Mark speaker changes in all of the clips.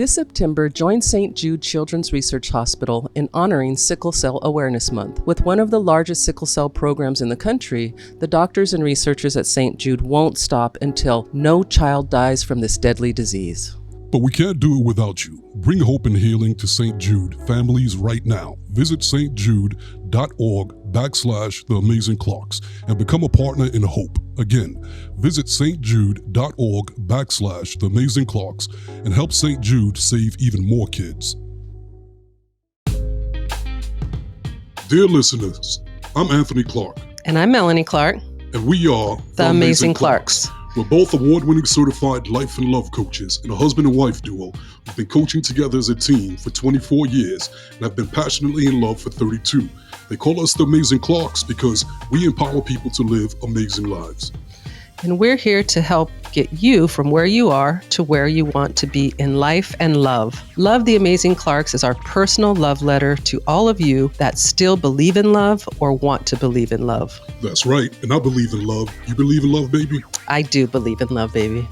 Speaker 1: This September, join St. Jude Children's Research Hospital in honoring Sickle Cell Awareness Month. With one of the largest sickle cell programs in the country, the doctors and researchers at St. Jude won't stop until no child dies from this deadly disease.
Speaker 2: But we can't do it without you. Bring hope and healing to St. Jude families right now. Visit stjude.org/The Amazing Clarks and become a partner in hope. Again, visit stjude.org/The Amazing Clarks and help St. Jude save even more kids. Dear listeners, I'm Anthony Clark.
Speaker 1: And I'm Melanie Clark.
Speaker 2: And we are
Speaker 1: The Amazing Clarks.
Speaker 2: We're both award-winning certified life and love coaches and a husband and wife duo who've been coaching together as a team for 24 years and have been passionately in love for 32. They call us the Amazing Clarks because we empower people to live amazing lives.
Speaker 1: And we're here to help get you from where you are to where you want to be in life and love. Love the Amazing Clarks is our personal love letter to all of you that still believe in love or want to believe in love.
Speaker 2: That's right. And I believe in love. You believe in love, baby?
Speaker 1: I do believe in love, baby.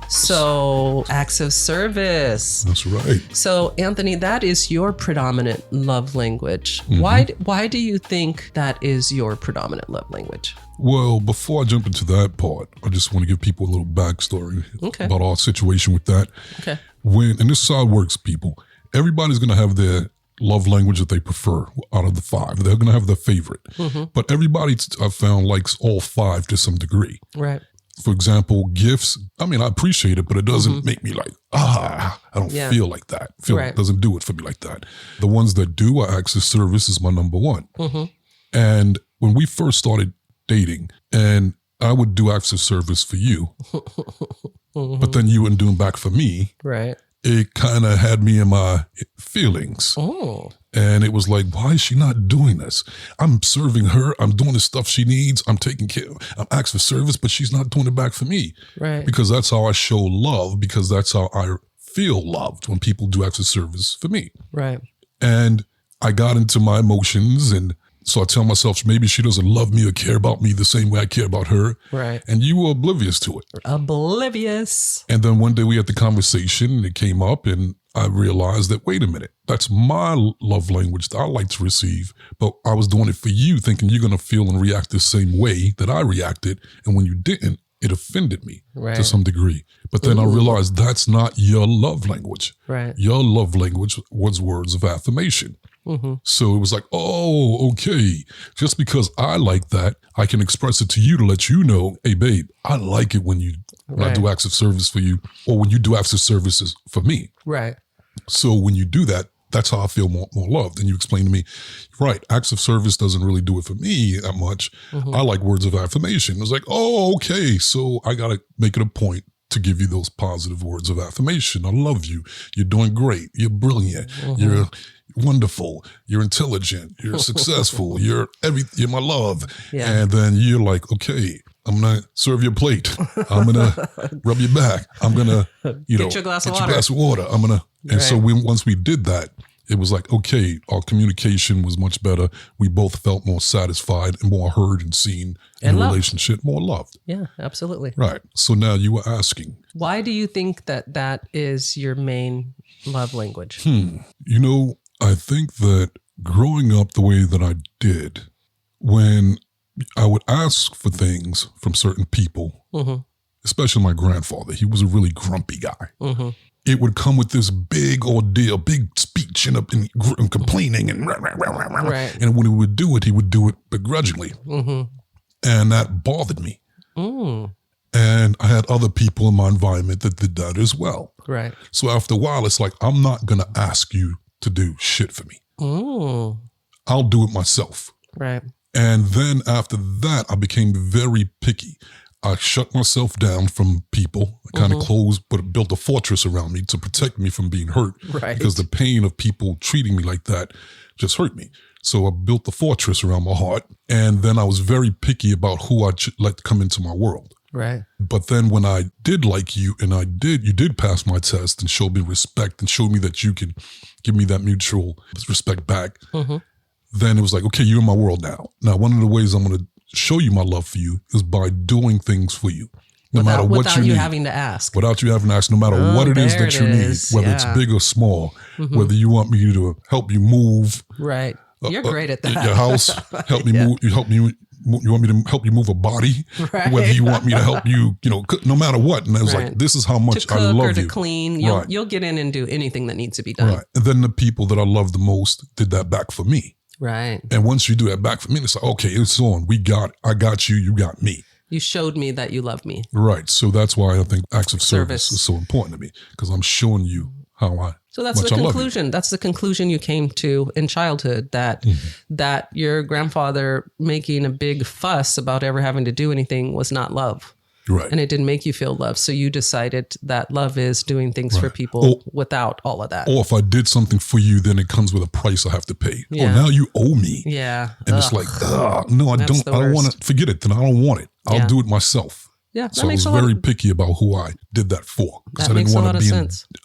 Speaker 1: So, acts of service.
Speaker 2: That's right.
Speaker 1: So, Anthony, that is your predominant love language.
Speaker 2: Mm-hmm.
Speaker 1: Why do you think that is your predominant love language?
Speaker 2: Well, before I jump into that part, I just want to give people a little backstory about our situation with that.
Speaker 1: Okay.
Speaker 2: And this is how it works, people. Everybody's going to have their love language that they prefer out of the 5. They're going to have their favorite. Mm-hmm. But everybody I've found likes all 5 to some degree.
Speaker 1: Right.
Speaker 2: For example, gifts. I mean, I appreciate it, but it doesn't make me like, I don't feel like that. It doesn't do it for me like that. The ones that do, acts of service is my number 1. Mm-hmm. And when we first started dating, and I would do acts of service for you, but then you wouldn't do them back for me.
Speaker 1: Right.
Speaker 2: It kind of had me in my feelings. Oh. And it was like, why is she not doing this? I'm serving her. I'm doing the stuff she needs. I'm taking care. I'm asking for service, but she's not doing it back for me.
Speaker 1: Right.
Speaker 2: Because that's how I show love, because that's how I feel loved when people do acts of service for me.
Speaker 1: Right.
Speaker 2: And I got into my emotions, and so I tell myself, maybe she doesn't love me or care about me the same way I care about her.
Speaker 1: Right.
Speaker 2: And you were oblivious to it.
Speaker 1: Oblivious.
Speaker 2: And then one day we had the conversation and it came up, and I realized that, wait a minute, that's my love language that I like to receive. But I was doing it for you, thinking you're going to feel and react the same way that I reacted. And when you didn't, it offended me to some degree. But then I realized that's not your love language.
Speaker 1: Right.
Speaker 2: Your love language was words of affirmation. Mm-hmm. So it was like, oh, okay. Just because I like that, I can express it to you to let you know, hey, babe, I like it when I do acts of service for you, or when you do acts of services for me.
Speaker 1: Right.
Speaker 2: So when you do that, that's how I feel more loved. And you explain to me, right, acts of service doesn't really do it for me that much. Mm-hmm. I like words of affirmation. It was like, oh, okay. So I got to make it a point to give you those positive words of affirmation. I love you. You're doing great. You're brilliant. Mm-hmm. You're wonderful. You're intelligent. You're successful. You're my love. Yeah. And then you're like, okay, I'm going to serve your plate. I'm going to rub your back. I'm going to,
Speaker 1: get your glass of water.
Speaker 2: I'm going to, and so once we did that, it was like, okay, our communication was much better. We both felt more satisfied and more heard and seen in the relationship, more loved.
Speaker 1: Yeah, absolutely.
Speaker 2: Right. So now you were asking.
Speaker 1: Why do you think that is your main love language?
Speaker 2: I think that growing up the way that I did, when I would ask for things from certain people, especially my grandfather, he was a really grumpy guy. Mm-hmm. It would come with this big ordeal, big speech and complaining and
Speaker 1: right.
Speaker 2: And when he would do it begrudgingly. Mm-hmm. And that bothered me. Mm. And I had other people in my environment that did that as well.
Speaker 1: Right.
Speaker 2: So after a while, it's like, I'm not going to ask you to do shit for me. Mm. I'll do it myself.
Speaker 1: Right.
Speaker 2: And then after that, I became very picky. I shut myself down from people. I kind of closed, but built a fortress around me to protect me from being hurt.
Speaker 1: Right.
Speaker 2: Because the pain of people treating me like that just hurt me. So I built the fortress around my heart. And then I was very picky about who I let come into my world.
Speaker 1: Right.
Speaker 2: But then when I did like you, and you did pass my test and show me respect and show me that you can give me that mutual respect back, then it was like, okay, you're in my world now. Now, one of the ways I'm going to show you my love for you is by doing things for you. No matter what
Speaker 1: without
Speaker 2: you need.
Speaker 1: having to ask.
Speaker 2: Without you having to ask, no matter what it is that you need, whether it's big or small, whether you want me to help you move.
Speaker 1: Right. You're great at that.
Speaker 2: Your house, help me move. You want me to help you move a body, whether you want me to help you, no matter what. And I was like, this is how much
Speaker 1: to cook
Speaker 2: I love
Speaker 1: or to
Speaker 2: you.
Speaker 1: clean. You'll get in and do anything that needs to be done.
Speaker 2: Right. And then the people that I love the most did that back for me.
Speaker 1: Right.
Speaker 2: And once you do that back for me, it's like, okay, it's on. We got it. I got you. You got me.
Speaker 1: You showed me that you love me.
Speaker 2: Right. So that's why I think acts of service is so important to me, because I'm showing you how
Speaker 1: So that's the conclusion. That's the conclusion you came to in childhood, that that your grandfather making a big fuss about ever having to do anything was not love.
Speaker 2: Right.
Speaker 1: And it didn't make you feel love. So you decided that love is doing things for people without all of that.
Speaker 2: Or if I did something for you, then it comes with a price I have to pay. Yeah. Oh, now you owe me.
Speaker 1: Yeah.
Speaker 2: And it's like, no, I don't want to forget it. Then I don't want it. I'll do it myself.
Speaker 1: Yeah.
Speaker 2: So I was very picky about who I did that for. Because I didn't want to be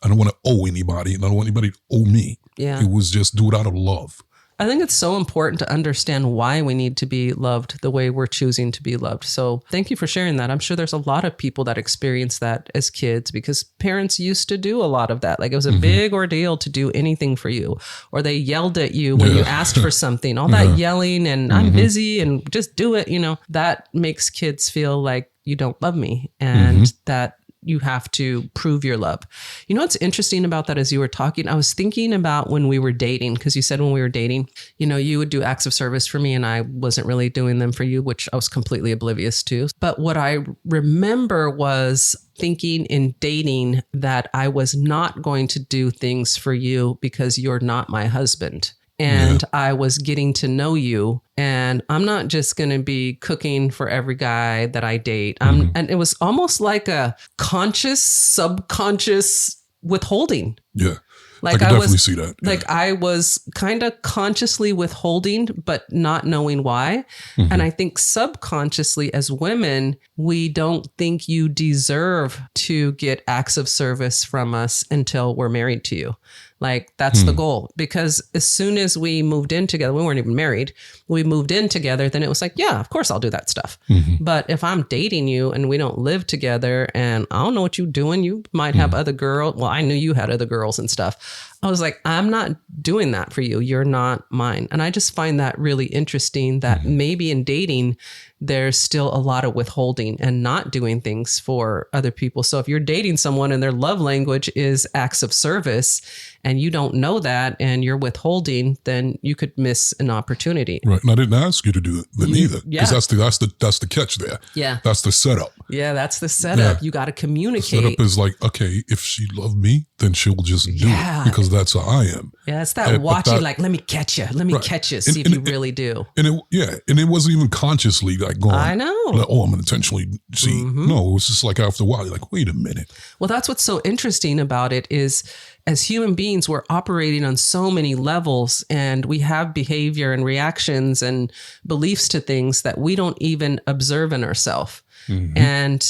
Speaker 2: I don't want to owe anybody, and I don't want anybody to owe me.
Speaker 1: Yeah.
Speaker 2: It was just do it out of love.
Speaker 1: I think it's so important to understand why we need to be loved the way we're choosing to be loved. So thank you for sharing that. I'm sure there's a lot of people that experience that as kids, because parents used to do a lot of that. Like it was a big ordeal to do anything for you, or they yelled at you when you asked for something, all that yelling and I'm busy and just do it. That makes kids feel like you don't love me, and that you have to prove your love. What's interesting about that, as you were talking, I was thinking about when we were dating, because you said when we were dating, you would do acts of service for me and I wasn't really doing them for you, which I was completely oblivious to. But what I remember was thinking in dating that I was not going to do things for you because you're not my husband. And I was getting to know you, and I'm not just going to be cooking for every guy that I date. And it was almost like a conscious, subconscious withholding.
Speaker 2: Yeah. Like I can definitely see that.
Speaker 1: Yeah. Like I was kind of consciously withholding, but not knowing why. And I think subconsciously as women, we don't think you deserve to get acts of service from us until we're married to you. Like that's the goal, because as soon as we moved in together, we weren't even married. We moved in together. Then it was like, yeah, of course I'll do that stuff. But if I'm dating you and we don't live together and I don't know what you're doing, you might have other girls. Well, I knew you had other girls and stuff. I was like, I'm not doing that for you. You're not mine. And I just find that really interesting that maybe in dating, there's still a lot of withholding and not doing things for other people. So if you're dating someone and their love language is acts of service and you don't know that and you're withholding, then you could miss an opportunity.
Speaker 2: Right. And I didn't ask you to do it then either. Because that's the catch there.
Speaker 1: Yeah.
Speaker 2: That's the setup.
Speaker 1: Yeah, that's the setup. Yeah. You got to communicate.
Speaker 2: The setup is like, okay, if she loved me, then she'll just do it because that's how I am.
Speaker 1: Yeah, it's that watching, like, let me catch you. Let me catch you. See if you really do.
Speaker 2: And it wasn't even consciously like going,
Speaker 1: I know.
Speaker 2: Like, oh, I'm going to intentionally see. No, it was just like after a while, you're like, wait a minute.
Speaker 1: Well, that's what's so interesting about it is as human beings, we're operating on so many levels and we have behavior and reactions and beliefs to things that we don't even observe in ourselves. And,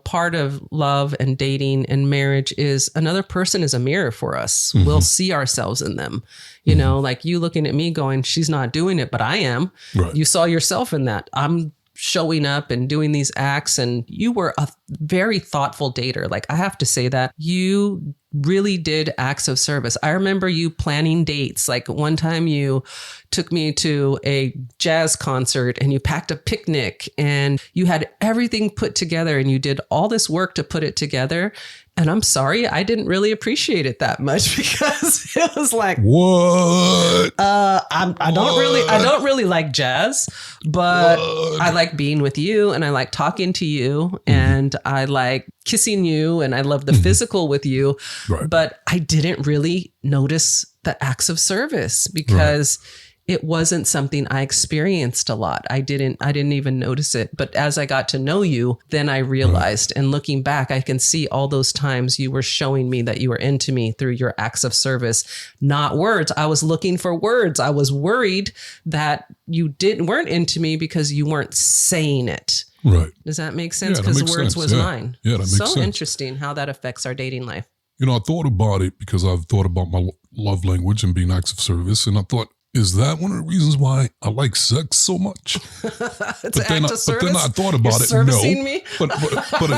Speaker 1: part of love and dating and marriage is another person is a mirror for us. We'll see ourselves in them, like you looking at me going, she's not doing it, but I am. Right. You saw yourself in that. I'm showing up and doing these acts, and you were a very thoughtful dater. Like I have to say that you really did acts of service. I remember you planning dates. Like one time you took me to a jazz concert and you packed a picnic and you had everything put together and you did all this work to put it together. And I'm sorry, I didn't really appreciate it that much because it was like,
Speaker 2: what?
Speaker 1: I don't really like jazz, but I like being with you and I like talking to you and I like kissing you and I love the physical with you. Right. But I didn't really notice the acts of service because it wasn't something I experienced a lot. I didn't even notice it. But as I got to know you, then I realized, and looking back, I can see all those times you were showing me that you were into me through your acts of service, not words. I was looking for words. I was worried that you weren't into me because you weren't saying it.
Speaker 2: Right.
Speaker 1: Does that make sense? Because words was mine.
Speaker 2: Yeah, that makes sense.
Speaker 1: So interesting how that affects our dating life.
Speaker 2: I thought about it because I've thought about my love language and being acts of service. And I thought, is that one of the reasons why I like sex so much?
Speaker 1: It's an act of service.
Speaker 2: But then I thought about
Speaker 1: You're
Speaker 2: it.
Speaker 1: Servicing
Speaker 2: No,
Speaker 1: me?
Speaker 2: but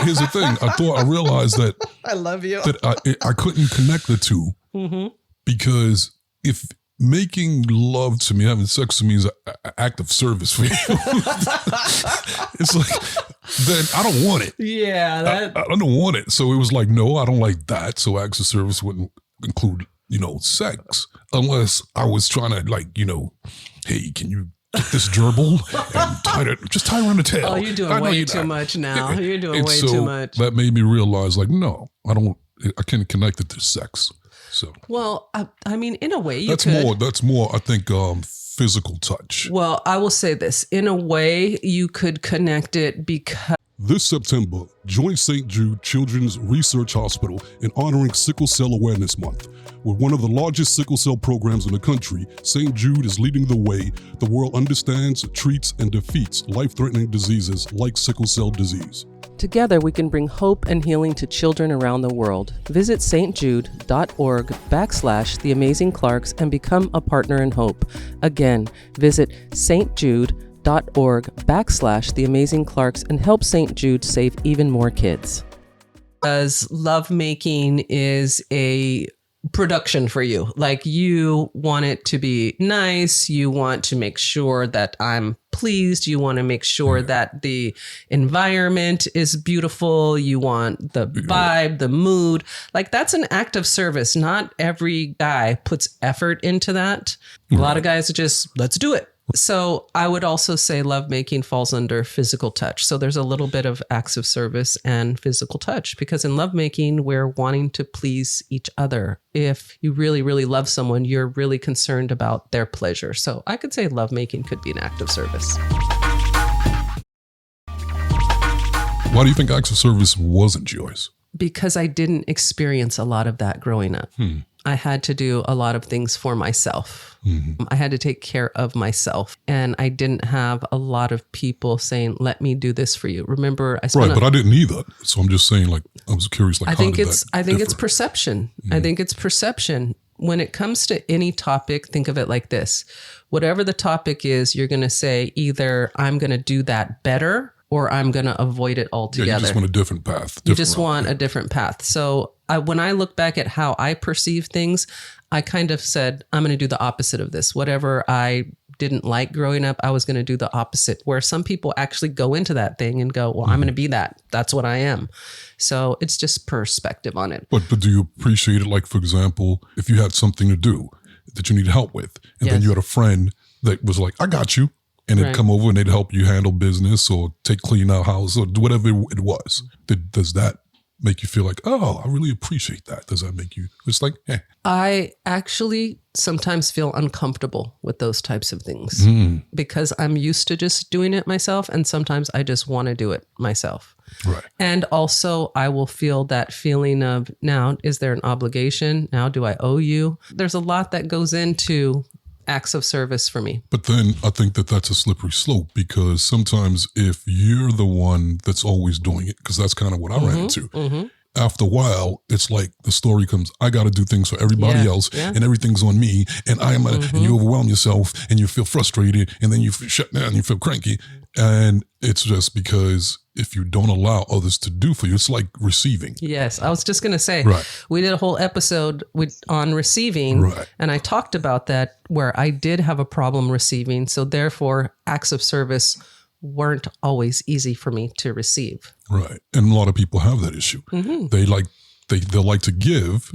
Speaker 2: here's the thing. I realized that
Speaker 1: I love you.
Speaker 2: that I couldn't connect the two because if making love to me, having sex with me is an act of service for you, it's like, then I don't want it.
Speaker 1: Yeah.
Speaker 2: I don't want it. So it was like, no, I don't like that. So acts of service wouldn't include, sex, unless I was trying to hey, can you get this gerbil and tie it around the tail?
Speaker 1: Oh, you're doing way too much now. You're doing way too much.
Speaker 2: That made me realize, no, I can't connect it to sex. So,
Speaker 1: well, I mean, in a way, you
Speaker 2: that's
Speaker 1: could.
Speaker 2: That's more, I think, physical touch.
Speaker 1: Well, I will say this. In a way, you could connect it because.
Speaker 2: This September, join St. Jude Children's Research Hospital in honoring Sickle Cell Awareness Month. With one of the largest sickle cell programs in the country, St. Jude is leading the way. The world understands, treats, and defeats life-threatening diseases like sickle cell disease. Together, we can bring hope and healing to children around the world. Visit stjude.org/The Amazing Clarks and become a partner in hope. Again, visit stjude.org/The Amazing Clarks and help St. Jude save even more kids.
Speaker 1: Because lovemaking is a production for you. Like, you want it to be nice. You want to make sure that I'm pleased. You want to make sure that the environment is beautiful. You want the vibe, the mood. Like, that's an act of service. Not every guy puts effort into that. A lot of guys are just, let's do it. So I would also say lovemaking falls under physical touch. So there's a little bit of acts of service and physical touch, because in lovemaking, we're wanting to please each other. If you really, really love someone, you're really concerned about their pleasure. So I could say lovemaking could be an act of service.
Speaker 2: Why do you think acts of service wasn't yours?
Speaker 1: Because I didn't experience a lot of that growing up. I had to do a lot of things for myself. I had to take care of myself. And I didn't have a lot of people saying, let me do this for you. Remember, I spent
Speaker 2: but I didn't either. So I'm just saying, I was curious,
Speaker 1: I think it's perception. I think it's perception. When it comes to any topic, think of it like this. Whatever the topic is, you're going to say either I'm going to do that better or I'm going to avoid it altogether.
Speaker 2: Yeah, you just want a different path.
Speaker 1: You just want a different path. So when I look back at how I perceive things, I kind of said, I'm going to do the opposite of this. Whatever I didn't like growing up, I was going to do the opposite. Where some people actually go into that thing and go, well, I'm going to be that. That's what I am. So it's just perspective on it.
Speaker 2: But do you appreciate it? Like, for example, if you had something to do that you needed help with, and then you had a friend that was like, I got you. And they'd come over and they'd help you handle business or clean out house or whatever it was. Does that make you feel like, oh, I really appreciate that? Does that make you, it's like, eh.
Speaker 1: I actually sometimes feel uncomfortable with those types of things because I'm used to just doing it myself. And sometimes I just want to do it myself.
Speaker 2: Right.
Speaker 1: And also I will feel that feeling of, now, is there an obligation? Now, do I owe you? There's a lot that goes into acts of service for me.
Speaker 2: But then I think that that's a slippery slope, because sometimes if you're the one that's always doing it, because that's kind of what I ran into, after a while, it's like the story comes, I got to do things for everybody else and everything's on me. And and you overwhelm yourself and you feel frustrated and then you shut down, you feel cranky. And it's just because if you don't allow others to do for you, it's like receiving.
Speaker 1: Yes. I was just going to say, we did a whole episode on receiving. And I talked about that, where I did have a problem receiving. So therefore, acts of service weren't always easy for me to receive.
Speaker 2: Right. And a lot of people have that issue. They like to give,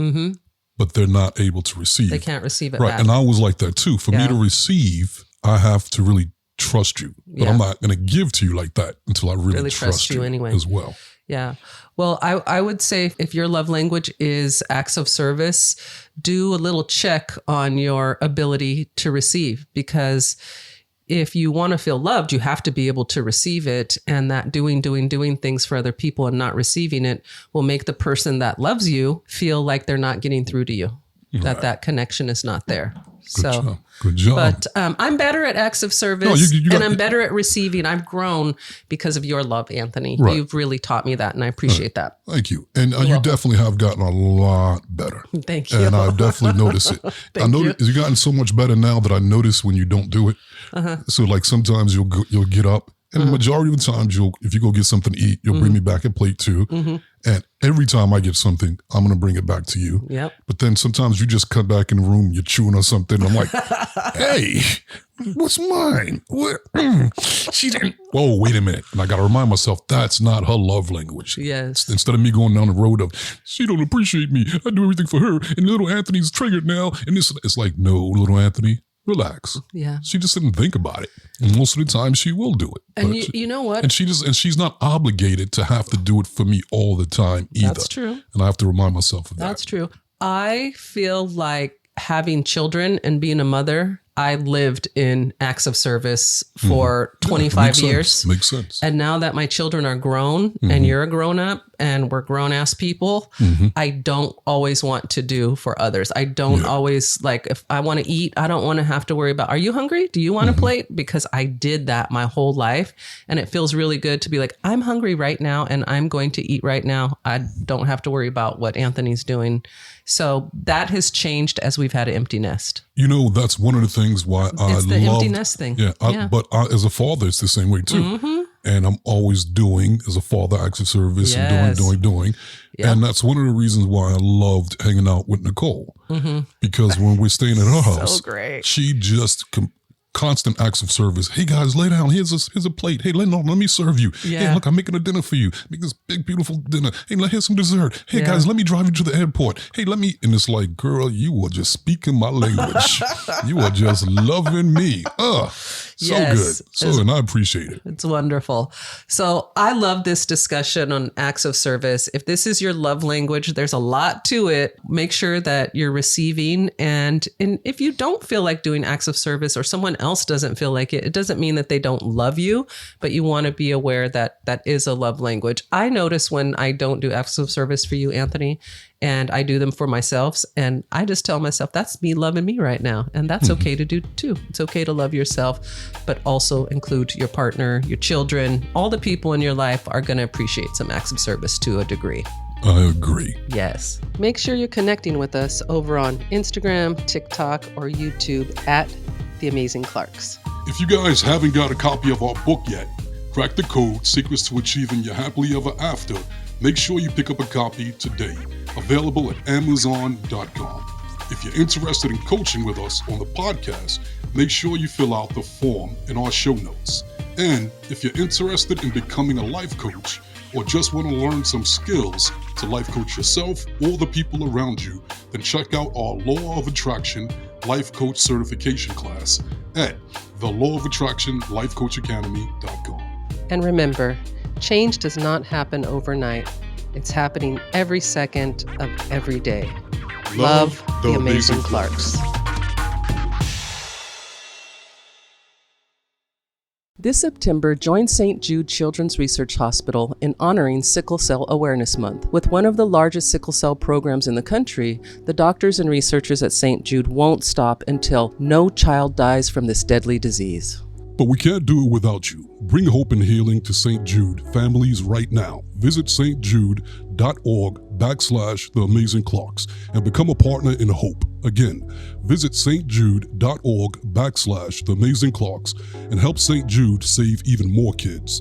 Speaker 2: but they're not able to receive.
Speaker 1: They can't receive it
Speaker 2: back.
Speaker 1: back.
Speaker 2: And I was like that too. For me to receive, I have to really trust you. But I'm not going to give to you like that until I really trust you anyway as well.
Speaker 1: Yeah. Well, I would say if your love language is acts of service, do a little check on your ability to receive, because if you want to feel loved, you have to be able to receive it. And that doing things for other people and not receiving it will make the person that loves you feel like they're not getting through to you. that connection is not there.
Speaker 2: Good job.
Speaker 1: But I'm better at acts of service, and I'm better at receiving. I've grown because of your love, Anthony.
Speaker 2: Right.
Speaker 1: You've really taught me that, and I appreciate that.
Speaker 2: Thank you. And you definitely have gotten a lot better.
Speaker 1: Thank you.
Speaker 2: And I've definitely noticed it. You've gotten so much better now that I notice when you don't do it. So like sometimes you'll get up, and the majority of the times if you go get something to eat, you'll bring me back a plate too. And every time I get something, I'm going to bring it back to you.
Speaker 1: Yep.
Speaker 2: But then sometimes you just come back in the room, you're chewing on something. I'm like, hey, what's mine? What? She didn't. Whoa, wait a minute. And I got to remind myself, that's not her love language.
Speaker 1: Yes.
Speaker 2: Instead of me going down the road of, she don't appreciate me. I do everything for her. And little Anthony's triggered now. And it's like, no, little Anthony, relax.
Speaker 1: Yeah.
Speaker 2: She just didn't think about it. And most of the time she will do it.
Speaker 1: And you know what?
Speaker 2: And she's not obligated to have to do it for me all the time either.
Speaker 1: That's true.
Speaker 2: And I have to remind myself of that.
Speaker 1: That's true. I feel like having children and being a mother, I lived in acts of service for 25 years.
Speaker 2: Makes sense.
Speaker 1: And now that my children are grown and you're a grown up and we're grown ass people, I don't always want to do for others. I don't always like, if I want to eat, I don't want to have to worry about, are you hungry? Do you want a plate? Because I did that my whole life. And it feels really good to be like, I'm hungry right now and I'm going to eat right now. I don't have to worry about what Anthony's doing. So that has changed as we've had an empty nest.
Speaker 2: You know, that's one of the things why
Speaker 1: it's the empty nest thing.
Speaker 2: Yeah. But as a father, it's the same way too. And I'm always doing, as a father, acts of service and doing. Yep. And that's one of the reasons why I loved hanging out with Nicole. Because when we're staying at her house, she just constant acts of service. Hey guys, lay down. Here's a plate. Hey, let me serve you. Hey, look, I'm making a dinner for you. Make this big, beautiful dinner. Hey, here's some dessert. Hey guys, let me drive you to the airport. Hey, and it's like, girl, you are just speaking my language. You are just loving me. So good. And I appreciate it.
Speaker 1: It's wonderful. So I love this discussion on acts of service. If this is your love language, there's a lot to it. Make sure that you're receiving. And if you don't feel like doing acts of service or someone else doesn't feel like it, it doesn't mean that they don't love you, but you want to be aware that that is a love language. I notice when I don't do acts of service for you, Anthony, and I do them for myself, and I just tell myself, that's me loving me right now. And that's okay to do too. It's okay to love yourself, but also include your partner, your children, all the people in your life are going to appreciate some acts of service to a degree.
Speaker 2: I agree.
Speaker 1: Yes. Make sure you're connecting with us over on Instagram, TikTok, or YouTube at The Amazing Clarks.
Speaker 2: If you guys haven't got a copy of our book yet, Crack the Code, Secrets to Achieving Your Happily Ever After, make sure you pick up a copy today. Available at Amazon.com. If you're interested in coaching with us on the podcast, make sure you fill out the form in our show notes. And if you're interested in becoming a life coach or just want to learn some skills to life coach yourself or the people around you, then check out our Law of Attraction Life Coach Certification class at the Law of Attraction Life Coach Academy.com.
Speaker 1: And remember, change does not happen overnight. It's happening every second of every day. Love the Amazing Clarks. This September, join St. Jude Children's Research Hospital in honoring Sickle Cell Awareness Month. With one of the largest sickle cell programs in the country, the doctors and researchers at St. Jude won't stop until no child dies from this deadly disease.
Speaker 2: But we can't do it without you. Bring hope and healing to St. Jude families right now. Visit stjude.org/The Amazing Clarks and become a partner in hope. Again, visit stjude.org/The Amazing Clarks and help St. Jude save even more kids.